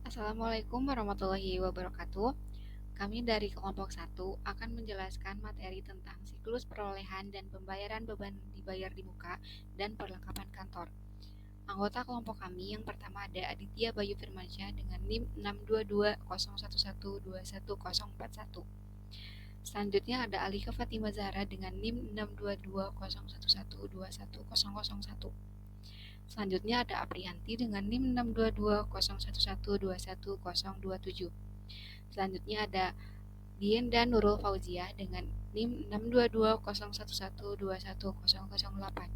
Assalamualaikum warahmatullahi wabarakatuh. Kami dari kelompok 1 akan menjelaskan materi tentang siklus perolehan dan pembayaran beban dibayar di muka dan perlengkapan kantor. Anggota kelompok kami yang pertama ada Aditya Bayu Firmansyah dengan NIM 62201121041. Selanjutnya ada Alika Fatimah Zahra dengan NIM 62201121001. Selanjutnya ada Aprianti dengan NIM 62201121027. Selanjutnya ada Dien dan Nurul Fauziah dengan NIM 62201121008.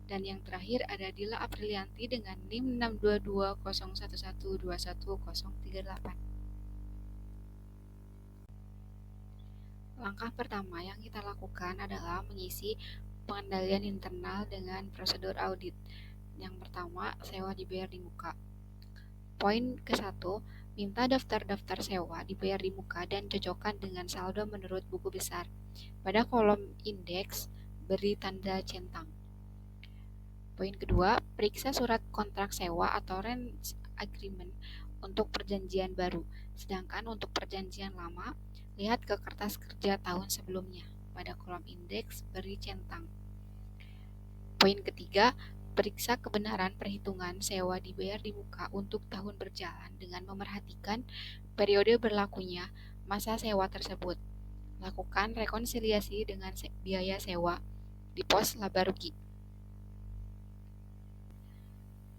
Dan yang terakhir ada Dila Aprilianti dengan NIM 62201121038. Langkah pertama yang kita lakukan adalah mengisi pengendalian internal dengan prosedur audit. Yang pertama, sewa dibayar di muka. Poin ke-1, minta daftar-daftar sewa dibayar di muka dan cocokkan dengan saldo menurut buku besar. Pada kolom indeks, beri tanda centang. Poin kedua, periksa surat kontrak sewa atau rent agreement untuk perjanjian baru. Sedangkan untuk perjanjian lama, lihat ke kertas kerja tahun sebelumnya. Pada kolom indeks, beri centang. Poin ketiga, periksa kebenaran perhitungan sewa dibayar di muka untuk tahun berjalan dengan memerhatikan periode berlakunya masa sewa tersebut. Lakukan rekonsiliasi dengan biaya sewa di pos laba rugi.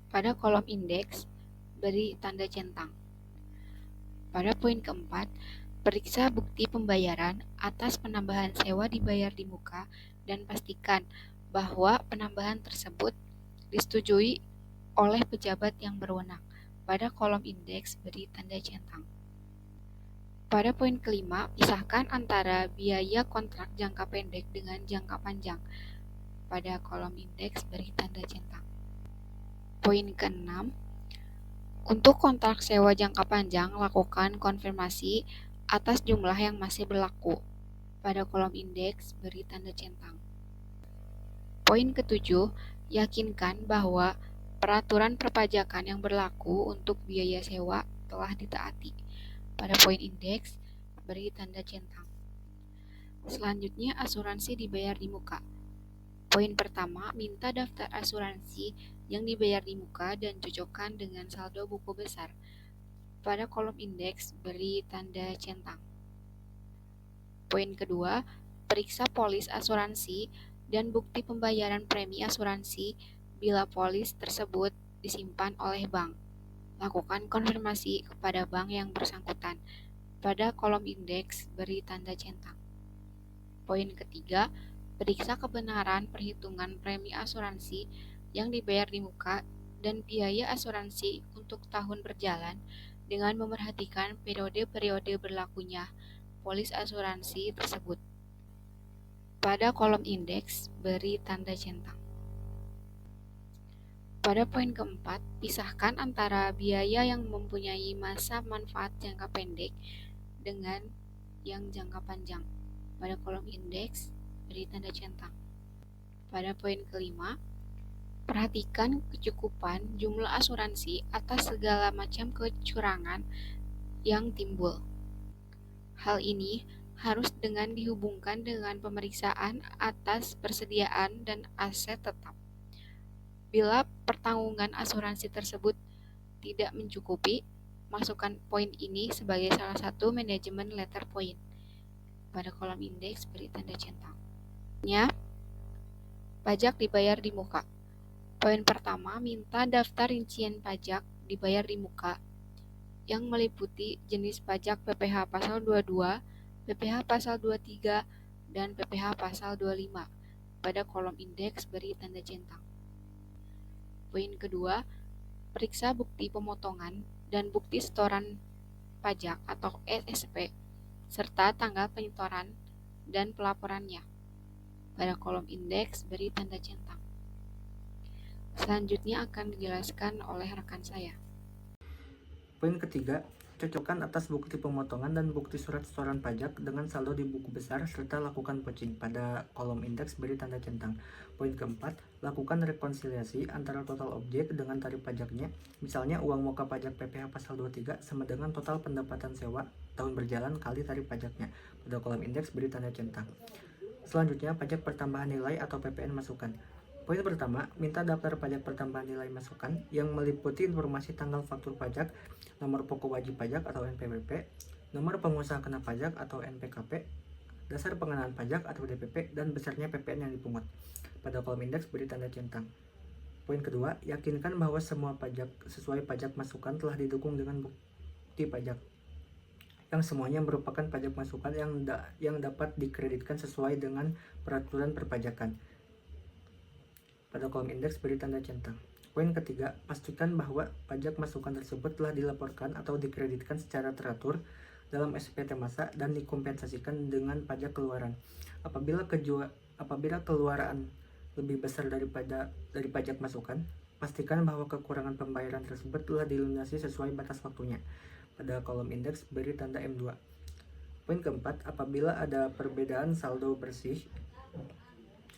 Pada kolom indeks, beri tanda centang. Pada poin keempat, periksa bukti pembayaran atas penambahan sewa dibayar di muka dan pastikan bahwa penambahan tersebut disetujui oleh pejabat yang berwenang. Pada kolom indeks, beri tanda centang. Pada poin kelima, pisahkan antara biaya kontrak jangka pendek dengan jangka panjang. Pada kolom indeks, beri tanda centang. Poin keenam, untuk kontrak sewa jangka panjang, lakukan konfirmasi atas jumlah yang masih berlaku. Pada kolom indeks, beri tanda centang. Poin ketujuh, yakinkan bahwa peraturan perpajakan yang berlaku untuk biaya sewa telah ditaati. Pada poin indeks, beri tanda centang. Selanjutnya, asuransi dibayar di muka. Poin pertama, minta daftar asuransi yang dibayar di muka dan cocokkan dengan saldo buku besar. Pada kolom indeks, beri tanda centang. Poin kedua, periksa polis asuransi dan bukti pembayaran premi asuransi bila polis tersebut disimpan oleh bank. Lakukan konfirmasi kepada bank yang bersangkutan. Pada kolom indeks, beri tanda centang. Poin ketiga, periksa kebenaran perhitungan premi asuransi yang dibayar di muka dan biaya asuransi untuk tahun berjalan dengan memerhatikan periode-periode berlakunya polis asuransi tersebut. Pada kolom indeks, beri tanda centang. Pada poin keempat, pisahkan antara biaya yang mempunyai masa manfaat jangka pendek dengan yang jangka panjang. Pada kolom indeks, beri tanda centang. Pada poin kelima, perhatikan kecukupan jumlah asuransi atas segala macam kecurangan yang timbul. Hal ini harus dengan dihubungkan dengan pemeriksaan atas persediaan dan aset tetap. Bila pertanggungan asuransi tersebut tidak mencukupi, masukkan poin ini sebagai salah satu manajemen letter point. Pada kolom indeks, beri tanda centang. Pajak dibayar di muka. Poin pertama, minta daftar rincian pajak dibayar di muka yang meliputi jenis pajak PPh pasal 22, PPh pasal 23, dan PPh pasal 25. Pada kolom indeks, beri tanda centang. Poin kedua, periksa bukti pemotongan dan bukti setoran pajak atau SSP serta tanggal penyetoran dan pelaporannya. Pada kolom indeks, beri tanda centang. Selanjutnya akan dijelaskan oleh rekan saya. Poin ketiga, cocokkan atas bukti pemotongan dan bukti surat setoran pajak dengan saldo di buku besar serta lakukan pocing. Pada kolom indeks, beri tanda centang. Poin keempat, Lakukan rekonsiliasi antara total objek dengan tarif pajaknya. Misalnya uang muka pajak PPh pasal 23 sama dengan total pendapatan sewa tahun berjalan kali tarif pajaknya. Pada kolom indeks beri tanda centang. Selanjutnya, pajak pertambahan nilai atau PPN masukan. Poin pertama, minta daftar pajak pertambahan nilai masukan yang meliputi informasi tanggal faktur pajak, nomor pokok wajib pajak atau NPWP, nomor pengusaha kena pajak atau NPKP, dasar pengenaan pajak atau DPP, dan besarnya PPN yang dipungut. Pada kolom indeks beri tanda centang. Poin kedua, yakinkan bahwa semua pajak sesuai pajak masukan telah didukung dengan bukti pajak, yang semuanya merupakan pajak masukan yang dapat dikreditkan sesuai dengan peraturan perpajakan. Pada kolom indeks beri tanda centang. Poin ketiga, pastikan bahwa pajak masukan tersebut telah dilaporkan atau dikreditkan secara teratur dalam SPT masa dan dikompensasikan dengan pajak keluaran. Apabila keluaran lebih besar dari pajak masukan, pastikan bahwa kekurangan pembayaran tersebut telah dilunasi sesuai batas waktunya. Pada kolom indeks beri tanda M2. Poin keempat, apabila ada perbedaan saldo bersih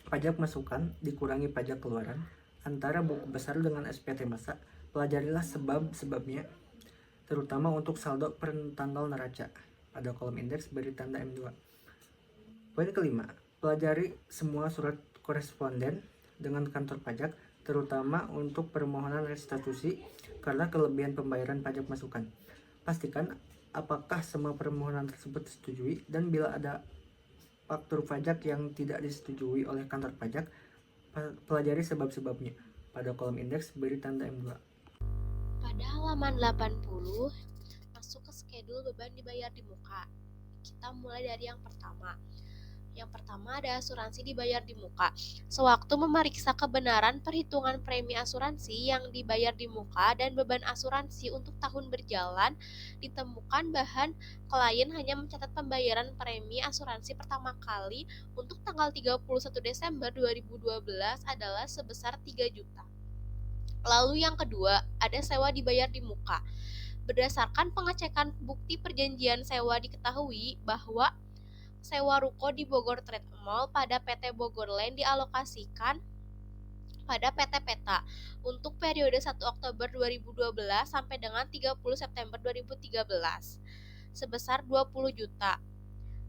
pajak masukan dikurangi pajak keluaran antara buku besar dengan SPT masa, pelajarilah sebab-sebabnya, terutama untuk saldo per tanggal neraca. Pada kolom indeks beri tanda M2. Poin kelima, pelajari semua surat koresponden dengan kantor pajak, terutama untuk permohonan restitusi karena kelebihan pembayaran pajak masukan. Pastikan apakah semua permohonan tersebut disetujui, dan bila ada faktur pajak yang tidak disetujui oleh kantor pajak, pelajari sebab-sebabnya. Pada kolom indeks beri tanda M2. Pada halaman 80, masuk ke skedul beban dibayar di muka. Kita mulai dari yang pertama. Yang pertama ada asuransi dibayar di muka. Sewaktu memeriksa kebenaran perhitungan premi asuransi yang dibayar di muka dan beban asuransi untuk tahun berjalan, ditemukan bahan klien hanya mencatat pembayaran premi asuransi pertama kali untuk tanggal 31 Desember 2012 adalah sebesar 3 juta. Lalu yang kedua, ada sewa dibayar di muka. Berdasarkan pengecekan bukti perjanjian sewa diketahui bahwa sewa ruko di Bogor Trade Mall pada PT Bogor Land dialokasikan pada PT Peta untuk periode 1 Oktober 2012 sampai dengan 30 September 2013 sebesar 20 juta.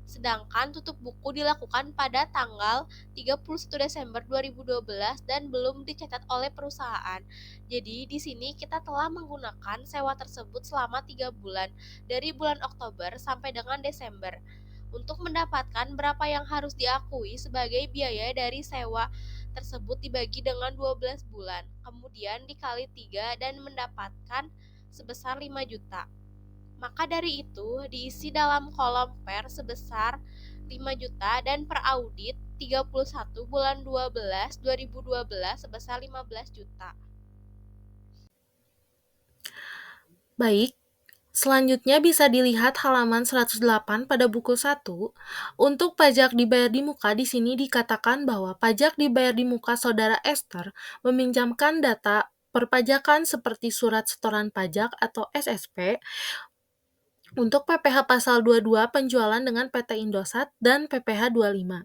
Sedangkan tutup buku dilakukan pada tanggal 31 Desember 2012 dan belum dicatat oleh perusahaan. Jadi di sini kita telah menggunakan sewa tersebut selama 3 bulan dari bulan Oktober sampai dengan Desember untuk mendapatkan berapa yang harus diakui sebagai biaya dari sewa tersebut dibagi dengan 12 bulan, kemudian dikali 3 dan mendapatkan sebesar 5 juta. Maka dari itu diisi dalam kolom per sebesar 5 juta dan per audit 31 bulan 12 2012 sebesar 15 juta. Baik, selanjutnya bisa dilihat halaman 108 pada buku 1. Untuk pajak dibayar di muka, di sini dikatakan bahwa pajak dibayar di muka saudara Esther meminjamkan data perpajakan seperti surat setoran pajak atau SSP untuk PPh pasal 22 penjualan dengan PT Indosat dan PPh 25.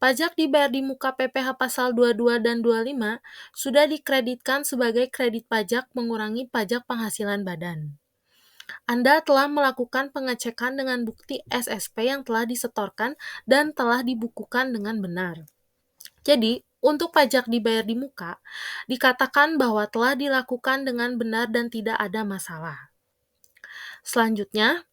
Pajak dibayar di muka PPh pasal 22 dan 25 sudah dikreditkan sebagai kredit pajak mengurangi pajak penghasilan badan. Anda telah melakukan pengecekan dengan bukti SSP yang telah disetorkan dan telah dibukukan dengan benar. Jadi, untuk pajak dibayar di muka, dikatakan bahwa telah dilakukan dengan benar dan tidak ada masalah. Selanjutnya,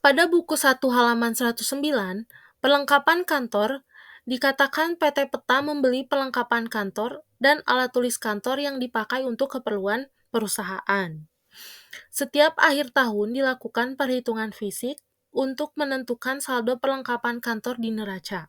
pada buku 1 halaman 109, perlengkapan kantor, dikatakan PT Peta membeli perlengkapan kantor dan alat tulis kantor yang dipakai untuk keperluan perusahaan. Setiap akhir tahun dilakukan perhitungan fisik untuk menentukan saldo perlengkapan kantor di neraca.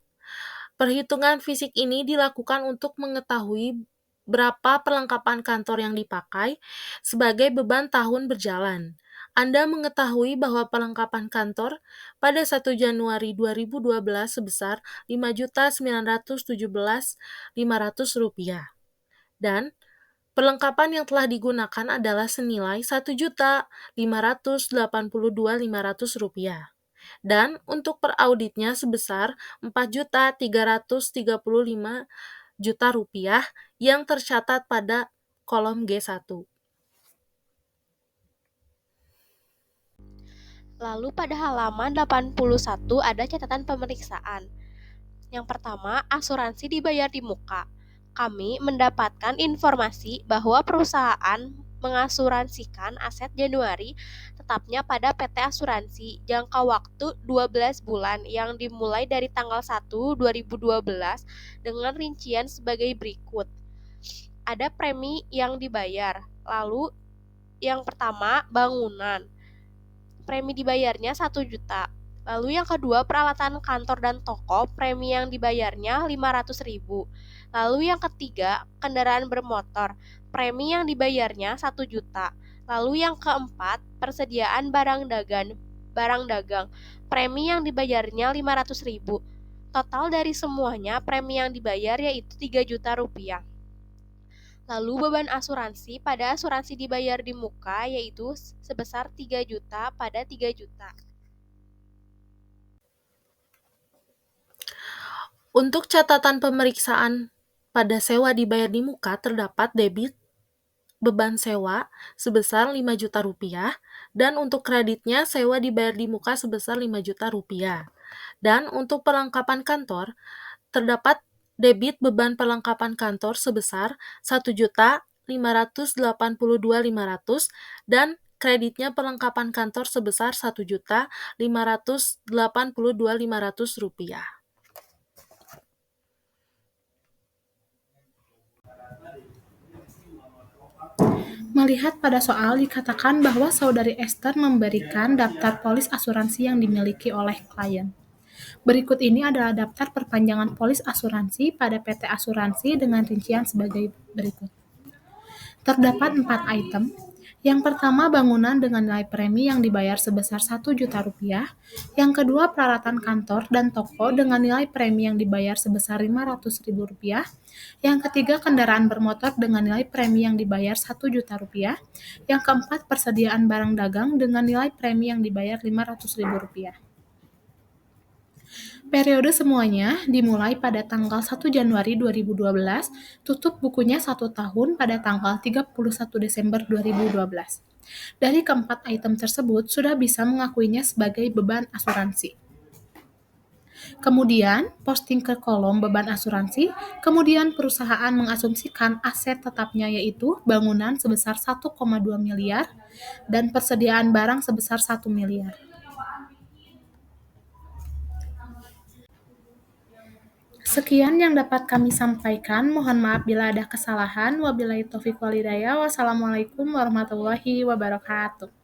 Perhitungan fisik ini dilakukan untuk mengetahui berapa perlengkapan kantor yang dipakai sebagai beban tahun berjalan. Anda mengetahui bahwa perlengkapan kantor pada 1 Januari 2012 sebesar Rp5.917.500 dan perlengkapan yang telah digunakan adalah senilai Rp1.582.500 dan untuk per auditnya sebesar Rp4.335.000 juta rupiah yang tercatat pada kolom G1. Lalu pada halaman 81 ada catatan pemeriksaan. Yang pertama, asuransi dibayar di muka. Kami mendapatkan informasi bahwa perusahaan mengasuransikan aset Januari tetapnya pada PT Asuransi jangka waktu 12 bulan yang dimulai dari tanggal 1 2012 dengan rincian sebagai berikut. Ada premi yang dibayar. Lalu yang pertama, bangunan. Premi dibayarnya 1 juta. Lalu yang kedua, peralatan kantor dan toko, premi yang dibayarnya 500.000. Lalu yang ketiga, kendaraan bermotor, premi yang dibayarnya 1 juta. Lalu yang keempat, persediaan barang dagang, premi yang dibayarnya 500.000. Total dari semuanya, premi yang dibayar yaitu 3 juta rupiah. Lalu beban asuransi pada asuransi dibayar di muka yaitu sebesar 3 juta pada 3 juta. Untuk catatan pemeriksaan pada sewa dibayar di muka terdapat debit beban sewa sebesar 5 juta rupiah dan untuk kreditnya sewa dibayar di muka sebesar 5 juta rupiah. Dan untuk perlengkapan kantor terdapat debit beban perlengkapan kantor sebesar 1.582.500 dan kreditnya perlengkapan kantor sebesar 1.582.500 rupiah. Melihat pada soal dikatakan bahwa saudari Esther memberikan daftar polis asuransi yang dimiliki oleh klien. Berikut ini adalah daftar perpanjangan polis asuransi pada PT Asuransi dengan rincian sebagai berikut. Terdapat 4 item. Yang pertama, bangunan dengan nilai premi yang dibayar sebesar 1 juta rupiah. Yang kedua, peralatan kantor dan toko dengan nilai premi yang dibayar sebesar 500.000 rupiah. Yang ketiga, kendaraan bermotor dengan nilai premi yang dibayar 1 juta rupiah. Yang keempat, persediaan barang dagang dengan nilai premi yang dibayar 500.000 rupiah. Periode semuanya dimulai pada tanggal 1 Januari 2012, tutup bukunya 1 tahun pada tanggal 31 Desember 2012. Dari keempat item tersebut sudah bisa mengakuinya sebagai beban asuransi. Kemudian, posting ke kolom beban asuransi, kemudian perusahaan mengasumsikan aset tetapnya yaitu bangunan sebesar 1,2 miliar dan persediaan barang sebesar 1 miliar. Sekian yang dapat kami sampaikan. Mohon maaf bila ada kesalahan. Wabillahi taufiq wal hidayah. Wassalamualaikum warahmatullahi wabarakatuh.